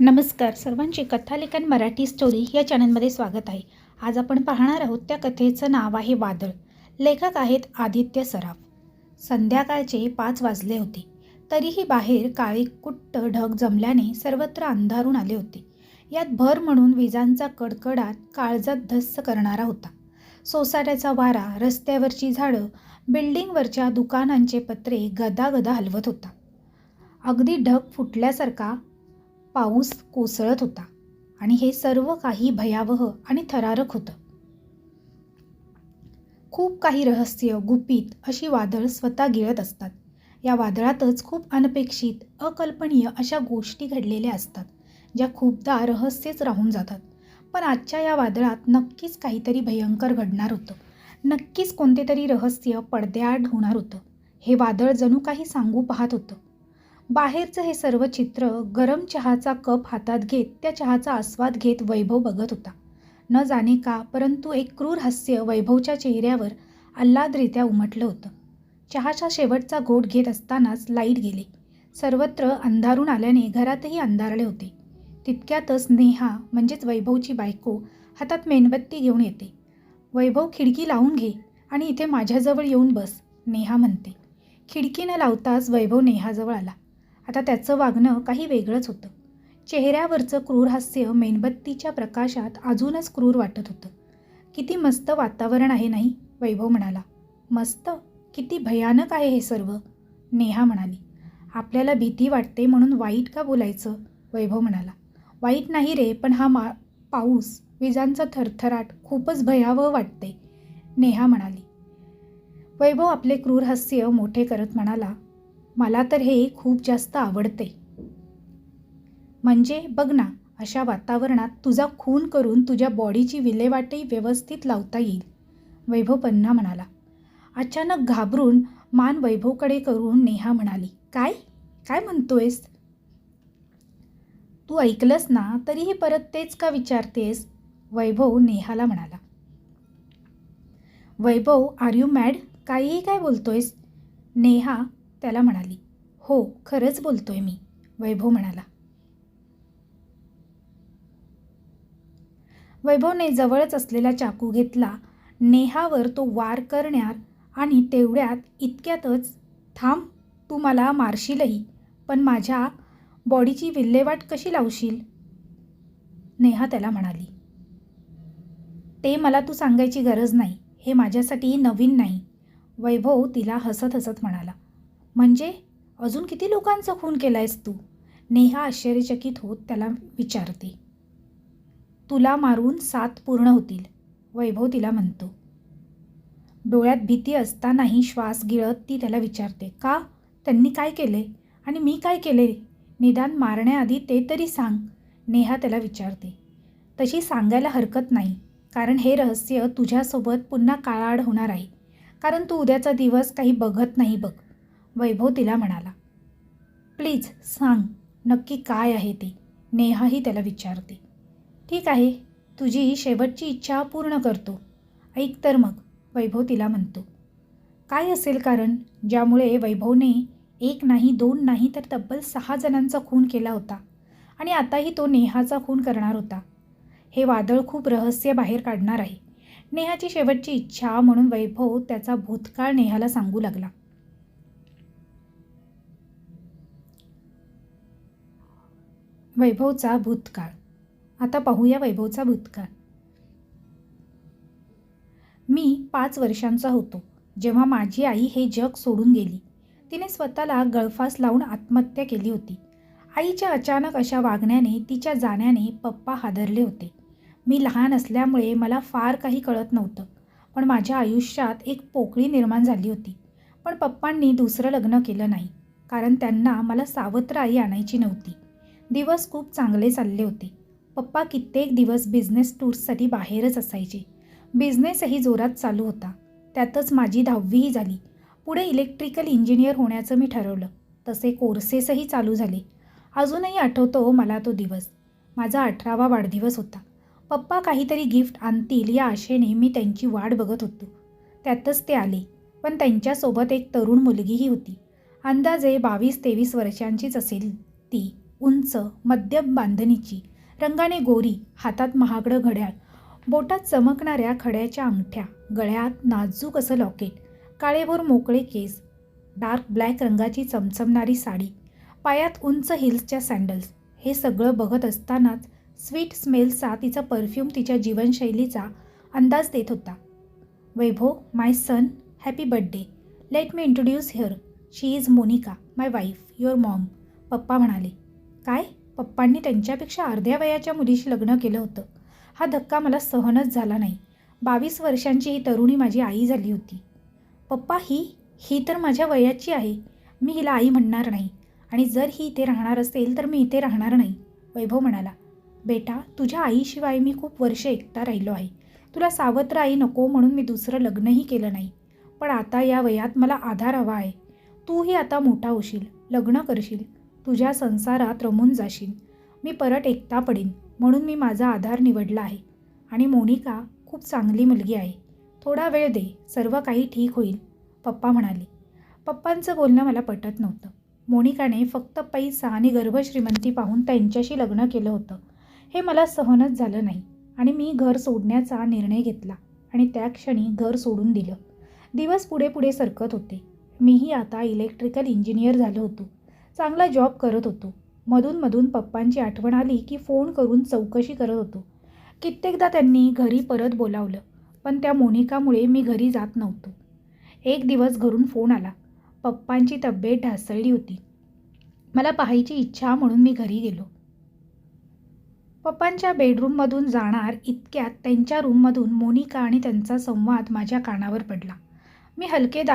नमस्कार सर्वांचे कथालेखन मराठी स्टोरी या चॅनलमध्ये स्वागत आहे. आज आपण पाहणार आहोत त्या कथेचं नाव आहे वादळ. लेखक आहेत आदित्य सराफ. संध्याकाळचे 5 वाजले होते. तरीही बाहेर काळीकुट्ट ढग जमल्याने सर्वत्र अंधारून आले होते. यात भर म्हणून विजांचा कडकडाट काळजात धस्स करणारा होता. सोसाट्याचा वारा, रस्त्यावरची झाडं, बिल्डिंगवरच्या दुकानांचे पत्रे गदागदा हलवत होता. अगदी ढग फुटल्यासारखा पाऊस कोसळत होता आणि हे सर्व काही भयावह आणि थरारक होतं. खूप काही रहस्य, गुपित अशी वादळ स्वतः गिळत असतात. या वादळातच खूप अनपेक्षित, अकल्पनीय अशा गोष्टी घडलेल्या असतात, ज्या खूपदा रहस्यच राहून जातात. पण आजच्या या वादळात नक्कीच काहीतरी भयंकर घडणार होतं. नक्कीच कोणते तरी रहस्य पडद्याआड होणार होतं. हे वादळ जणू काही सांगू पाहत होतं. बाहेरचं हे सर्व चित्र गरम चहाचा कप हातात घेत त्या चहाचा आस्वाद घेत वैभव बघत होता. न जाणे का, परंतु एक क्रूर हास्य वैभवच्या चेहऱ्यावर आल्हादरीत्या उमटलं होतं. चहाचा शेवटचा घोट घेत असतानाच लाईट गेली. सर्वत्र अंधारून आल्याने घरातही अंधारले होते. तितक्यातच नेहा म्हणजेच वैभवची बायको हातात मेणबत्ती घेऊन येते. वैभव, खिडकी लावून घे आणि इथे माझ्याजवळ येऊन बस, नेहा म्हणते. खिडकी न लावताच वैभव नेहाजवळ आला. आता त्याचं वागणं काही वेगळंच होतं. चेहऱ्यावरचं क्रूर हास्य मेणबत्तीच्या प्रकाशात अजूनच क्रूर वाटत होतं. किती मस्त वातावरण आहे नाही, वैभव म्हणाला. मस्त? किती भयानक आहे हे सर्व, नेहा म्हणाली. आपल्याला भीती वाटते म्हणून वाईट का बोलायचं, वैभव म्हणाला. वाईट नाही रे, पण हा पाऊस, विजांचा थरथराट खूपच भयावह वाटते, नेहा म्हणाली. वैभव आपले क्रूर हास्य मोठे करत म्हणाला, मला तर हे खूप जास्त आवडते. म्हणजे बघ ना, अशा वातावरणात तुझा खून करून तुझ्या बॉडीची विल्हेवाटही व्यवस्थित लावता येईल, वैभव पुन्हा म्हणाला. अचानक घाबरून मान वैभवकडे करून नेहा म्हणाली, काय काय म्हणतोयस? तू ऐकलंस ना, तरीही परत तेच का विचारतेस, वैभव नेहाला म्हणाला. वैभव, आर यू मॅड? काहीही काय बोलतोयस, नेहा त्याला म्हणाली. हो, खरंच बोलतोय मी, वैभव म्हणाला. वैभवने जवळच असलेला चाकू घेतला. नेहावर तो वार करणार आणि तेवढ्यात इतक्यातच, थांब, तू मला मारशीलही, पण माझ्या बॉडीची विल्हेवाट कशी लावशील, नेहा त्याला म्हणाली. ते मला तू सांगायची गरज नाही, हे माझ्यासाठी नवीन नाही, वैभव तिला हसत हसत म्हणाला. म्हणजे अजून किती लोकांचा खून केलायस तू, नेहा आश्चर्यचकित होत त्याला विचारते. तुला मारून 7 पूर्ण होतील, वैभव तिला म्हणतो. डोळ्यात भीती असतानाही श्वास गिळत ती त्याला विचारते, का? त्यांनी काय केले आणि मी काय केले? निदान मारण्याआधी ते तरी सांग, नेहा त्याला विचारते. तशी सांगायला हरकत नाही, कारण हे रहस्य तुझ्यासोबत पुन्हा काळाआड होणार आहे, कारण तू उद्याचा दिवस काही बघत नाही बघ, वैभव तिला म्हणाला. प्लीज सांग, नक्की काय आहे ते, नेहाही त्याला विचारते. ठीक आहे, तुझी ही शेवटची इच्छा पूर्ण करतो, ऐक तर मग, वैभव तिला म्हणतो. काय असेल कारण ज्यामुळे वैभवने 1 नाही 2 नाही तर तब्बल 6 जणांचा खून केला होता आणि आताही तो नेहाचा खून करणार होता? हे वादळ खूप रहस्य बाहेर काढणार आहे. नेहाची शेवटची इच्छा म्हणून वैभव त्याचा भूतकाळ नेहाला सांगू लागला. वैभवचा भूतकाळ. आता पाहूया वैभवचा भूतकाळ. मी 5 वर्षांचा होतो जेव्हा माझी आई हे जग सोडून गेली. तिने स्वतःला गळफास लावून आत्महत्या केली होती. आईच्या अचानक अशा वागण्याने, तिच्या जाण्याने पप्पा हादरले होते. मी लहान असल्यामुळे मला फार काही कळत नव्हतं, पण माझ्या आयुष्यात एक पोकळी निर्माण झाली होती. पण पप्पांनी दुसरं लग्न केलं नाही, कारण त्यांना मला सावत्र आई आणायची नव्हती. दिवस खूप चांगले चालले होते. पप्पा कित्येक दिवस बिझनेस टूर्ससाठी बाहेरच असायचे. बिझनेसही जोरात चालू होता. त्यातच माझी 10वीही झाली. पुढे इलेक्ट्रिकल इंजिनियर होण्याचं मी ठरवलं. तसे कोर्सेसही चालू झाले. अजूनही आठवतो मला तो दिवस. माझा 18वा वाढदिवस होता. पप्पा काहीतरी गिफ्ट आणतील या आशेने मी त्यांची वाट बघत होतो. त्यातच ते आले. पण त्यांच्यासोबत एक तरुण मुलगीही होती. अंदाजे 22-23 वर्षांचीच असेल ती. उंच, मध्यम बांधणीची, रंगाने गोरी, हातात महागडं घड्याळ, बोटात चमकणाऱ्या खड्याच्या अंगठ्या, गळ्यात नाजूक असं लॉकेट, काळेभोर मोकळे केस, डार्क ब्लॅक रंगाची चमचमणारी साडी, पायात उंच हिल्सच्या सँडल्स. हे सगळं बघत असतानाच स्वीट स्मेल्सचा तिचा परफ्यूम तिच्या जीवनशैलीचा अंदाज देत होता. Vaibhav, my son, happy birthday. Let me introduce here. She is Monica, my wife, your mom. पप्पा म्हणाले. काय? पप्पांनी त्यांच्यापेक्षा अर्ध्या वयाच्या मुलीशी लग्न केलं होतं. हा धक्का मला सहनच झाला नाही. 22 वर्षांची ही तरुणी माझी आई झाली होती. पप्पा, ही तर माझ्या वयाची आहे. मी हिला आई म्हणणार नाही. आणि जर ही इथे राहणार असेल तर मी इथे राहणार नाही. वैभव म्हणाला. बेटा, तुझ्या आईशिवाय मी खूप वर्ष एकटा राहिलो आहे. तुला सावत्र आई नको म्हणून मी दुसरं लग्नही केलं नाही. पण आता या वयात मला आधार हवा आहे. तूही आता मोठा होशील, लग्न करशील, तुझ्या संसारात रमून जाशील. मी परत एकटा पडीन म्हणून मी माझा आधार निवडला आहे. आणि मोनिका खूप चांगली मुलगी आहे. थोडा वेळ दे, सर्व काही ठीक होईल, पप्पा म्हणाले. पप्पांचं बोलणं मला पटत नव्हतं. मोनिकाने फक्त पैसा आणि गर्भश्रीमंती पाहून त्यांच्याशी लग्न केलं होतं. हे मला सहनच झालं नाही आणि मी घर सोडण्याचा निर्णय घेतला आणि त्या क्षणी घर सोडून दिलं. दिवस पुढे पुढे सरकत होते. मीही आता इलेक्ट्रिकल इंजिनियर झालो होतो. चांगला जॉब करत होतो. मधून पप्पांची आठवण आली की फोन करून चौकशी करत होतो. कित्येकदा त्यांनी घरी परत बोलावलं, पण त्या मोनिकामुळे मी घरी जात नव्हतो. एक दिवस घरून फोन आला. पप्पांची तब्येत ढासळली होती. मला पाहायची इच्छा म्हणून मी घरी गेलो. पप्पांच्या बेडरूममधून जाणार इतक्यात त्यांच्या रूममधून मोनिका आणि त्यांचा संवाद माझ्या कानावर पडला. मी हलकेच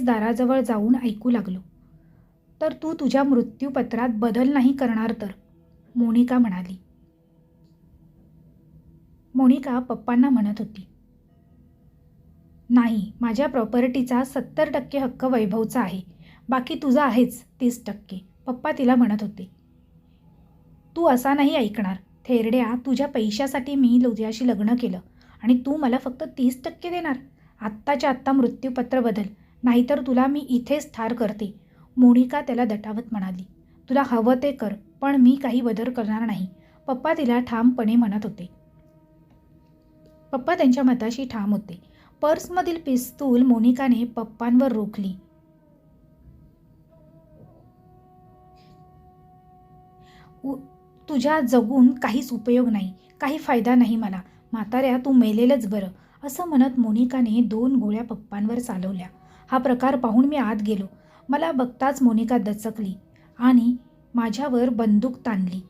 दाराजवळ जाऊन ऐकू लागलो. तर तू तुझ्या मृत्यूपत्रात बदल नाही करणार तर? मोनिका म्हणाली. मोनिका पप्पांना म्हणत होती. नाही, माझ्या प्रॉपर्टीचा 70% हक्क वैभवचा आहे. बाकी तुझा आहेच 30%, पप्पा तिला म्हणत होते. तू असा नाही ऐकणार. थेरड्या, तुझ्या पैशासाठी मी तुझ्याशी लग्न केलं आणि तू मला फक्त 30% देणार? आत्ताच्या आत्ता मृत्यूपत्र बदल, नाहीतर तुला मी इथेच ठार करते, मोनिका त्याला दटावत म्हणाली. तुला हवं ते कर, पण मी काही बदल करणार नाही, पप्पा तिला ठामपणे म्हणत होते. पप्पा त्यांच्या मताशी ठाम होते. पर्समधील पिस्तूल मोनिकाने पप्पांवर रोखली. तुझ्या जगून काहीच उपयोग नाही, काही फायदा नाही मला. म्हाताऱ्या, तू मेलेलंच बरं, असं म्हणत मोनिकाने 2 गोळ्या पप्पांवर चालवल्या. हा प्रकार पाहून मी आत गेलो. मला बघताच मोनिका दचकली आणि माझ्यावर बंदूक ताणली.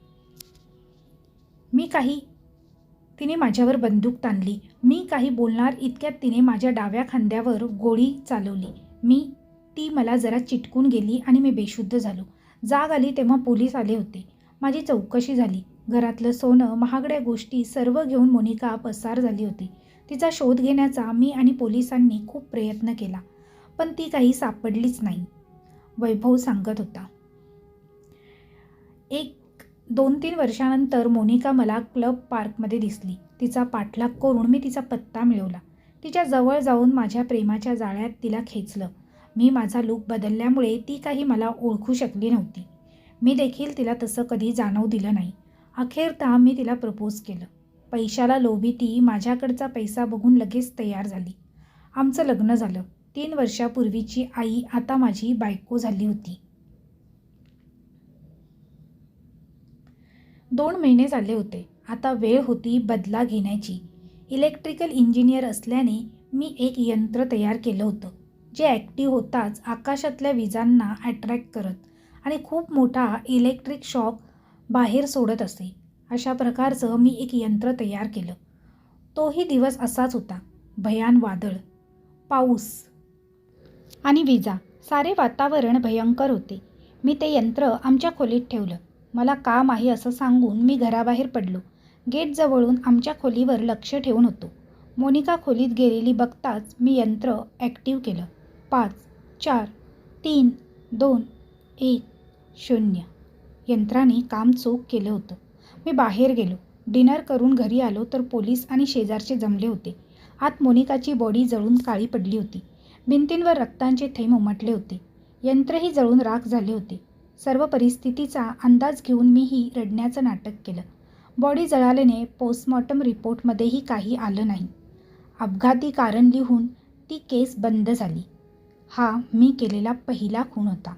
तिने माझ्यावर बंदूक ताणली. मी काही बोलणार इतक्यात तिने माझ्या डाव्या खांद्यावर गोळी चालवली. ती मला जरा चिटकून गेली आणि मी बेशुद्ध झालो. जाग आली तेव्हा पोलीस आले होते. माझी चौकशी झाली. घरातलं सोनं, महागड्या गोष्टी सर्व घेऊन मोनिका पसार झाली होती. तिचा शोध घेण्याचा मी आणि पोलिसांनी खूप प्रयत्न केला, पण ती काही सापडलीच नाही, वैभव सांगत होता. 2-3 वर्षानंतर मोनिका मला क्लब पार्कमध्ये दिसली. तिचा पाठलाग करून मी तिचा पत्ता मिळवला. तिच्या जवळ जाऊन माझ्या प्रेमाच्या जाळ्यात तिला खेचलं. मी माझा लूक बदलल्यामुळे ती काही मला ओळखू शकली नव्हती. मी देखील तिला तसं कधी जाणवू दिलं नाही. अखेरता मी तिला प्रपोज केलं. पैशाला लोभी ती माझ्याकडचा पैसा बघून लगेच तयार झाली. आमचं लग्न झालं. 3 वर्षापूर्वीची आई आता माझी बायको झाली होती. 2 महिने झाले होते. आता वेळ होती बदला घेण्याची. इलेक्ट्रिकल इंजिनियर असल्याने मी एक यंत्र तयार केलं होतं, जे ॲक्टिव्ह होताच आकाशातल्या विजांना अट्रॅक्ट करत आणि खूप मोठा इलेक्ट्रिक शॉक बाहेर सोडत असे. अशा प्रकारचं मी एक यंत्र तयार केलं. तोही दिवस असाच होता. भयान वादळ, पाऊस आणि विजा, सारे वातावरण भयंकर होते. मी ते यंत्र आमच्या खोलीत ठेवलं. मला काम आहे असं सांगून मी घराबाहेर पडलो. गेटजवळून आमच्या खोलीवर लक्ष ठेवून होतो. मोनिका खोलीत गेलेली बघताच मी यंत्र ॲक्टिव्ह केलं. 5, 4, 3, 2, 1, 0. यंत्राने काम चोख केलं होतं. मी बाहेर गेलो. डिनर करून घरी आलो तर पोलीस आणि शेजारचे जमले होते. आत मोनिकाची बॉडी जळून काळी पडली होती. भिंतींवर रक्तांचे थेंब उमटले होते. यंत्रही जळून राख झाले होते. सर्व परिस्थितीचा अंदाज घेऊन मीही रडण्याचं नाटक केलं. बॉडी जळाल्याने पोस्टमॉर्टम रिपोर्टमध्येही काही आलं नाही. अपघाती कारण लिहून ती केस बंद झाली. हा मी केलेला पहिला खून होता.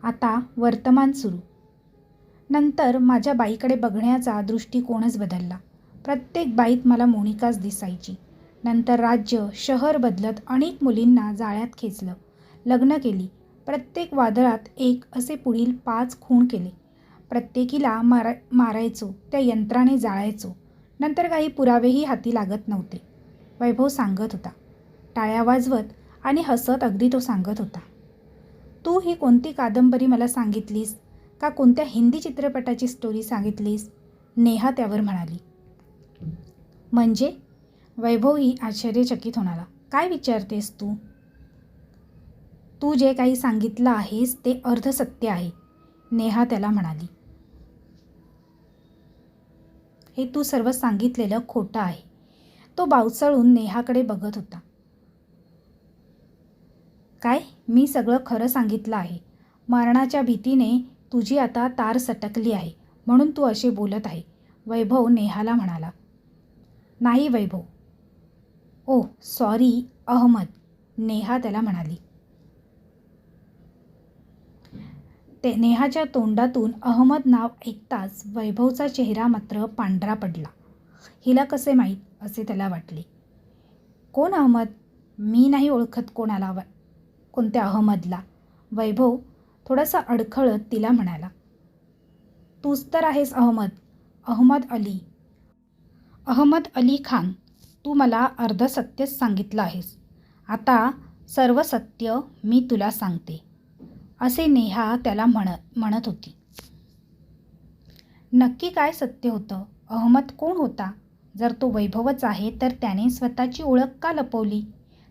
आता वर्तमान सुरू. नंतर माझ्या बाईकडे बघण्याचा दृष्टिकोनच बदलला. प्रत्येक बाईत मला मोनिकाच दिसायची. नंतर राज्य, शहर बदलत अनेक मुलींना जाळ्यात खेचलं. लग्न केली. प्रत्येक वादळात एक असे पुढील 5 खून केले. प्रत्येकीला मारायचो, त्या यंत्राने जाळायचो. नंतर काही पुरावेही हाती लागत नव्हते. वैभव सांगत होता. टाळ्या वाजवत आणि हसत अगदी तो सांगत होता. तू ही कोणती कादंबरी मला सांगितलीस का कोणत्या हिंदी चित्रपटाची स्टोरी सांगितलीस? नेहा त्यावर म्हणाली. म्हणजे? वैभवही आश्चर्यचकित होणारा. काय विचारतेस तू? तू जे काही सांगितलं आहेस ते अर्धसत्य आहे, नेहा त्याला म्हणाली. हे तू सर्व सांगितलेलं खोटं आहे. तो बावचळून नेहाकडे बघत होता. काय? मी सगळं खरं सांगितलं आहे. मरणाच्या भीतीने तुझी आता तार सटकली आहे म्हणून तू असे बोलत आहे, वैभव नेहाला म्हणाला. नाही वैभव. ओह सॉरी अहमद, नेहा त्याला म्हणाली. नेहाच्या तोंडातून अहमद नाव ऐकताच वैभवचा चेहरा मात्र पांढरा पडला. हिला कसे माहीत असे त्याला वाटले. कोण अहमद? मी नाही ओळखत कोणाला. कोणत्या अहमदला? वैभव थोडासा अडखळत तिला म्हणाला. तूच तर आहेस अहमद. अहमद अली. अहमद अली खान. तू मला अर्धसत्यच सांगितलं आहेस. आता सर्व सत्य मी तुला सांगते, असे नेहा त्याला म्हणत होती. नक्की काय सत्य होतं? अहमद कोण होता? जर तो वैभवच आहे तर त्याने स्वतःची ओळख का लपवली?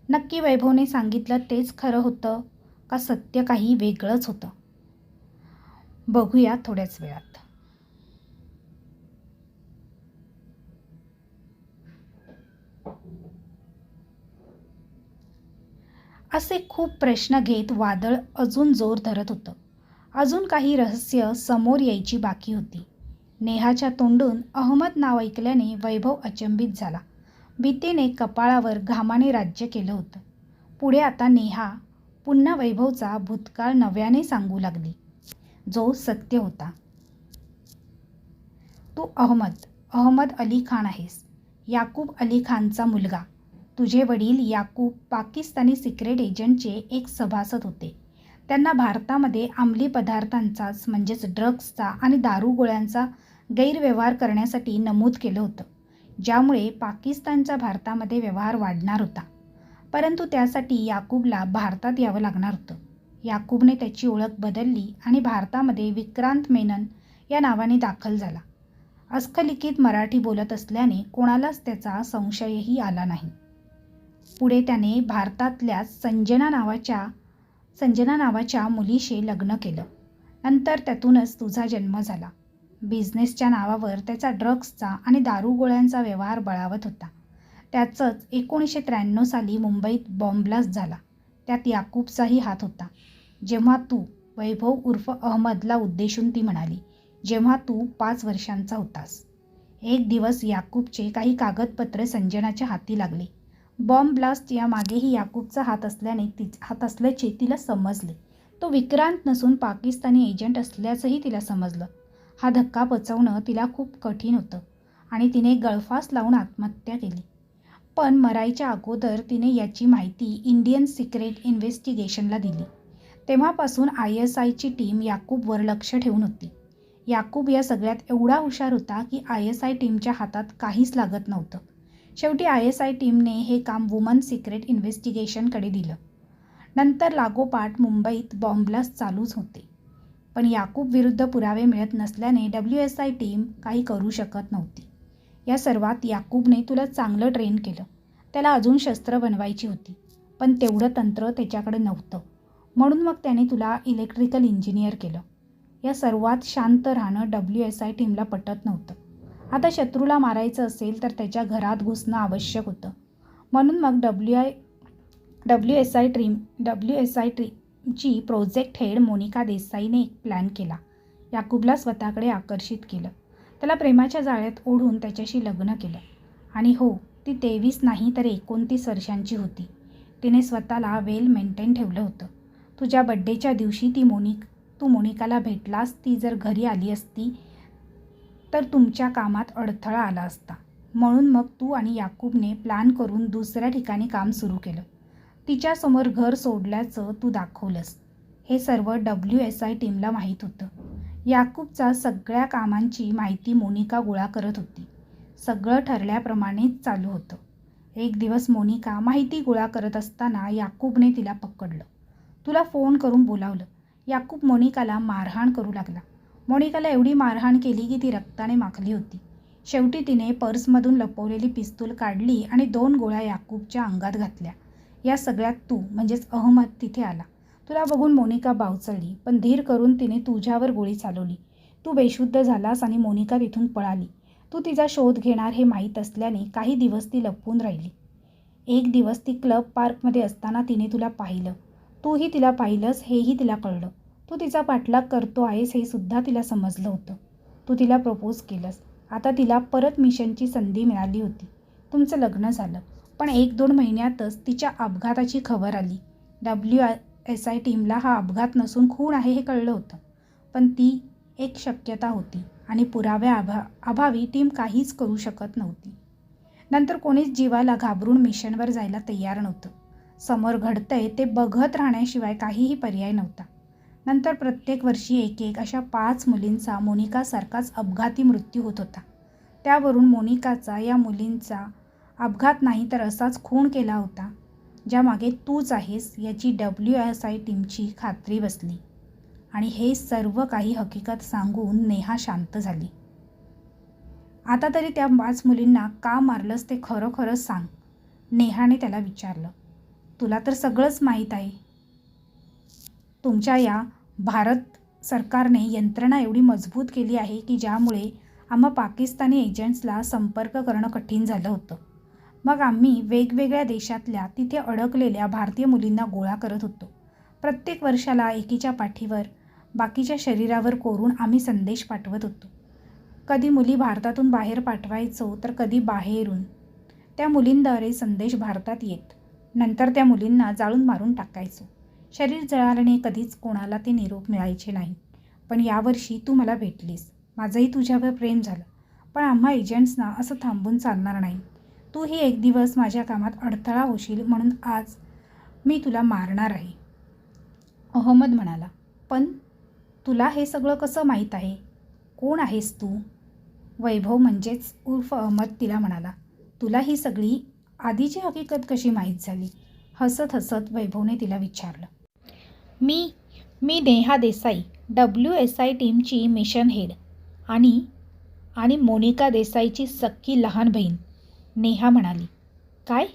नक्की वैभवने सांगितलं तेच खरं होतं का सत्य काही वेगळंच होतं? बघूया थोड्याच वेळात. असे खूप प्रश्न घेत वादळ अजून जोर धरत होतं. अजून काही रहस्य समोर यायची बाकी होती. नेहाच्या तोंडून अहमद नाव ऐकल्याने वैभव अचंबित झाला. भीतीने कपाळावर घामाने राज्य केलं होतं. पुढे आता नेहा पुन्हा वैभवचा भूतकाळ नव्याने सांगू लागली, जो सत्य होता. तू अहमद अली खान आहेस, याकूब अली खानचा मुलगा. तुझे वडील याकूब पाकिस्तानी सिक्रेट एजंटचे एक सभासद होते. त्यांना भारतामध्ये अंमली पदार्थांचाच म्हणजेच ड्रग्सचा आणि दारूगोळ्यांचा गैरव्यवहार करण्यासाठी नमूद केलं होतं, ज्यामुळे पाकिस्तानचा भारतामध्ये व्यवहार वाढणार होता. परंतु त्यासाठी याकूबला भारतात यावं लागणार होतं. याकूबने त्याची ओळख बदलली आणि भारतामध्ये विक्रांत मेनन या नावाने दाखल झाला. अस्खलित मराठी बोलत असल्याने कोणालाच त्याचा संशयही आला नाही. पुढे त्याने भारतातल्याच संजना नावाच्या मुलीशी लग्न केलं. नंतर त्यातूनच तुझा जन्म झाला. बिझनेसच्या नावावर त्याचा ड्रग्सचा आणि दारूगोळ्यांचा व्यवहार बळावत होता. त्याचंच 1993 साली मुंबईत बॉम्बब्लास्ट झाला. त्यात याकूबचाही हात होता. जेव्हा तू वैभव उर्फ अहमदला उद्देशून ती म्हणाली, जेव्हा तू 5 वर्षांचा होतास. एक दिवस याकूबचे काही कागदपत्रे संजनाच्या हाती लागले. बॉम्ब ब्लास्ट यामागेही याकूबचा हात असल्याचे तिला समजले. तो विक्रांत नसून पाकिस्तानी एजंट असल्याचंही तिला समजलं. हा धक्का पचवणं तिला खूप कठीण होतं आणि तिने गळफास लावून आत्महत्या केली. पण मरायच्या अगोदर तिने याची माहिती इंडियन सिक्रेट इन्व्हेस्टिगेशनला दिली. तेव्हापासून ISIची टीम याकूबवर लक्ष ठेवून होती. याकूब या सगळ्यात एवढा हुशार होता की ISI टीमच्या हातात काहीच लागत नव्हतं. शेवटी ISI टीमने हे काम वुमन सिक्रेट इन्व्हेस्टिगेशनकडे दिलं. नंतर लागोपाठ मुंबईत बॉम्बब्लास्ट चालूच होते. पण याकूब विरुद्ध पुरावे मिळत नसल्याने WSI टीम काही करू शकत नव्हती. या सर्वात याकूबने तुला चांगलं ट्रेन केलं. त्याला अजून शस्त्र बनवायची होती, पण तेवढं तंत्र त्याच्याकडे नव्हतं. म्हणून मग त्याने तुला इलेक्ट्रिकल इंजिनियर केलं. या सर्वात शांत राहणं WSI टीमला पटत नव्हतं. आता शत्रूला मारायचं असेल तर त्याच्या घरात घुसणं आवश्यक होतं. म्हणून मग ची प्रोजेक्ट हेड मोनिका देसाईने एक प्लॅन केला. याकूबला स्वतःकडे आकर्षित केलं. त्याला प्रेमाच्या जाळ्यात ओढून त्याच्याशी लग्न केलं. आणि हो, ती 23 नाही तर 29 वर्षांची होती. तिने स्वतःला वेल मेंटेन ठेवलं होतं. तुझ्या बड्डेच्या दिवशी तू मोनिकाला भेटलास. ती जर घरी आली असती तर तुमच्या कामात अडथळा आला असता. म्हणून मग तू आणि याकूबने प्लॅन करून दुसऱ्या ठिकाणी काम सुरू केलं. तिच्यासमोर घर सोडल्याचं तू दाखवलंस. हे सर्व WSI टीमला माहीत होतं. याकूबचा सगळ्या कामांची माहिती मोनिका गोळा करत होती. सगळं ठरल्याप्रमाणेच चालू होतं. एक दिवस मोनिका माहिती गोळा करत असताना याकूबने तिला पकडलं. तुला फोन करून बोलावलं. याकूब मोनिकाला मारहाण करू लागला. मोनिकाला एवढी मारहाण केली की ती रक्ताने माखली होती. शेवटी तिने पर्समधून लपवलेली पिस्तूल काढली आणि 2 गोळ्या याकूबच्या अंगात घातल्या. या सगळ्यात तू म्हणजेच अहमद तिथे आला. तुला बघून मोनिका बावचळली, पण धीर करून तिने तुझ्यावर गोळी चालवली. तू बेशुद्ध झालास आणि मोनिका तिथून पळाली. तू तिचा शोध घेणार हे माहीत असल्याने काही दिवस ती लपवून राहिली. एक दिवस ती क्लब पार्कमध्ये असताना तिने तुला पाहिलं. तूही तिला पाहिलंस हेही तिला कळलं. तू तिचा पाठलाग करतो आहेस हे सुद्धा तिला समजलं होतं. तू तिला प्रपोज केलंस. आता तिला परत मिशनची संधी मिळाली होती. तुमचं लग्न झालं. पण 1-2 महिन्यातच तिच्या अपघाताची खबर आली. WSI टीमला हा अपघात नसून खून आहे हे कळलं होतं. पण ती एक शक्यता होती आणि अभावी टीम काहीच करू शकत नव्हती. नंतर कोणीच जीवाला घाबरून मिशनवर जायला तयार नव्हतं. समोर घडतंय ते बघत राहण्याशिवाय काहीही पर्याय नव्हता. नंतर प्रत्येक वर्षी एक अशा 5 मुलींचा मोनिकासारखाच अपघाती मृत्यू होत होता. त्यावरून मोनिकाचा या मुलींचा अपघात नाही तर असाच खून केला होता, ज्यामागे तूच आहेस याची WSI टीमची खात्री बसली. आणि हे सर्व काही हकीकत सांगून नेहा शांत झाली. आता तरी त्या 5 मुलींना का मारलंस ते खरं सांग, नेहाने त्याला विचारलं. तुला तर सगळंच माहीत आहे. तुमच्या या भारत सरकारने यंत्रणा एवढी मजबूत केली आहे की ज्यामुळे आम्हा पाकिस्तानी एजंट्सला संपर्क करणं कठीण झालं होतं. मग आम्ही वेगवेगळ्या देशातल्या तिथे अडकलेल्या भारतीय मुलींना गोळा करत होतो. प्रत्येक वर्षाला एकीच्या पाठीवर बाकीच्या शरीरावर कोरून आम्ही संदेश पाठवत होतो. कधी मुली भारतातून बाहेर पाठवायचो तर कधी बाहेरून. त्या मुलींद्वारे संदेश भारतात येत. नंतर त्या मुलींना जाळून मारून टाकायचो. शरीर जळाल्याने कधीच कोणाला ते निरोप मिळायचे नाही. पण यावर्षी तू मला भेटलीस. माझंही तुझ्यावर प्रेम झालं. पण आम्हा एजंट्सना असं थांबून चालणार नाही. तूही एक दिवस माझ्या कामात अडथळा होशील म्हणून आज मी तुला मारणार आहे. अहमद म्हणाला. पण तुला हे सगळं कसं माहीत आहे? कोण आहेस तू? वैभव म्हणजेच उर्फ अहमद तिला म्हणाला. तुला ही सगळी आधीची हकीकत कशी माहीत झाली? हसत हसत वैभवने तिला विचारलं. मी नेहा देसाई, WSI टीमची मिशन हेड आणि मोनिका देसाईची सख्खी लहान बहीण, नेहा म्हणाली. काय?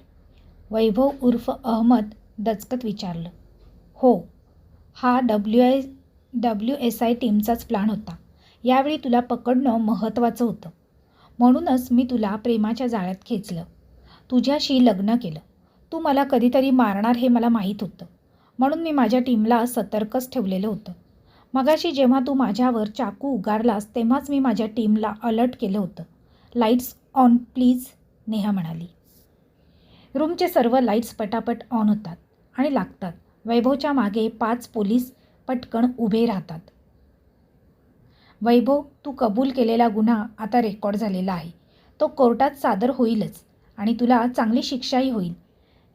वैभव उर्फ अहमद दचकत विचारलं. हो, हा WSI टीमचाच प्लॅन होता. यावेळी तुला पकडणं महत्त्वाचं होतं. म्हणूनच मी तुला प्रेमाच्या जाळ्यात खेचलं. तुझ्याशी लग्न केलं. तू मला कधीतरी मारणार हे मला माहीत होतं. म्हणून मी माझ्या टीमला सतर्कच ठेवलेलं होतं. मगाशी जेव्हा तू माझ्यावर चाकू उगारलास तेव्हाच मी माझ्या टीमला अलर्ट केलं होतं. लाईट्स ऑन प्लीज, नेहा म्हणाली. रूमचे सर्व लाईट्स पटापट ऑन होतात आणि लागतात. वैभवच्या मागे 5 पोलीस पटकन उभे राहतात. वैभव, तू कबूल केलेला गुन्हा आता रेकॉर्ड झालेला आहे. तो कोर्टात सादर होईलच आणि तुला चांगली शिक्षाही होईल.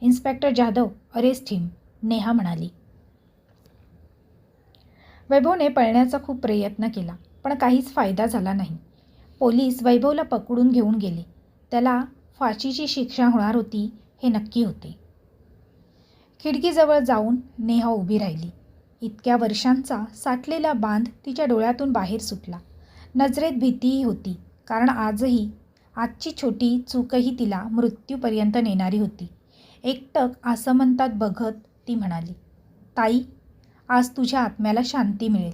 इन्स्पेक्टर जाधव, अरेस्ट हिम, नेहा म्हणाली. वैभवने पळण्याचा खूप प्रयत्न केला, पण काहीच फायदा झाला नाही. पोलीस वैभवला पकडून घेऊन गेले. त्याला फाशीची शिक्षा होणार होती हे नक्की होते. खिडकीजवळ जाऊन नेहा उभी राहिली. इतक्या वर्षांचा साठलेला बांध तिच्या डोळ्यातून बाहेर सुटला. नजरेत भीतीही होती, कारण आजची छोटी चूकही तिला मृत्यूपर्यंत नेणारी होती. एकटक आसमंतात बघत ती म्हणाली. ताई, आज तुझ्या आत्म्याला शांती मिळेल.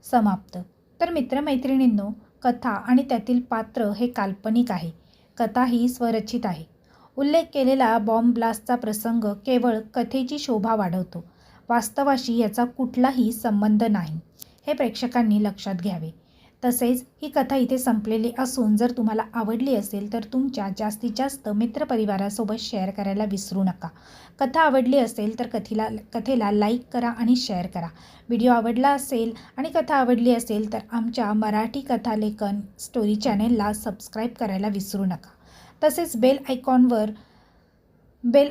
समाप्त. तर मित्रमैत्रिणींनो, कथा आणि त्यातील पात्र हे काल्पनिक आहे. कथा ही स्वरचित आहे. उल्लेख केलेला बॉम्ब ब्लास्टचा प्रसंग केवळ कथेची शोभा वाढवतो. वास्तवाशी याचा कुठलाही संबंध नाही, हे प्रेक्षकांनी लक्षात घ्यावे. तसेच ही कथा इथे संपलेली असून जर तुम्हाला आवडली असेल तर तुमच्या जास्तीत जास्त मित्रपरिवारासोबत शेअर करायला विसरू नका. कथा आवडली असेल तर कथेला लाईक करा आणि शेअर करा. व्हिडिओ आवडला असेल आणि कथा आवडली असेल तर आमच्या मराठी कथालेखन स्टोरी चॅनेलला सबस्क्राईब करायला विसरू नका. तसेच बेल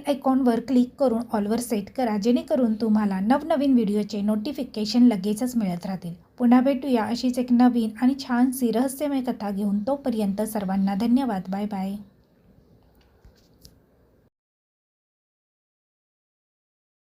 आयकॉनवर क्लिक करून ऑलवर सेट करा, जेणेकरून तुम्हाला नवनवीन व्हिडिओचे नोटिफिकेशन लगेचच मिळत राहतील. पुन्हा भेटूया अशीच एक नवीन आणि छानशी रहस्यमय कथा घेऊन. तोपर्यंत सर्वांना धन्यवाद. Bye bye.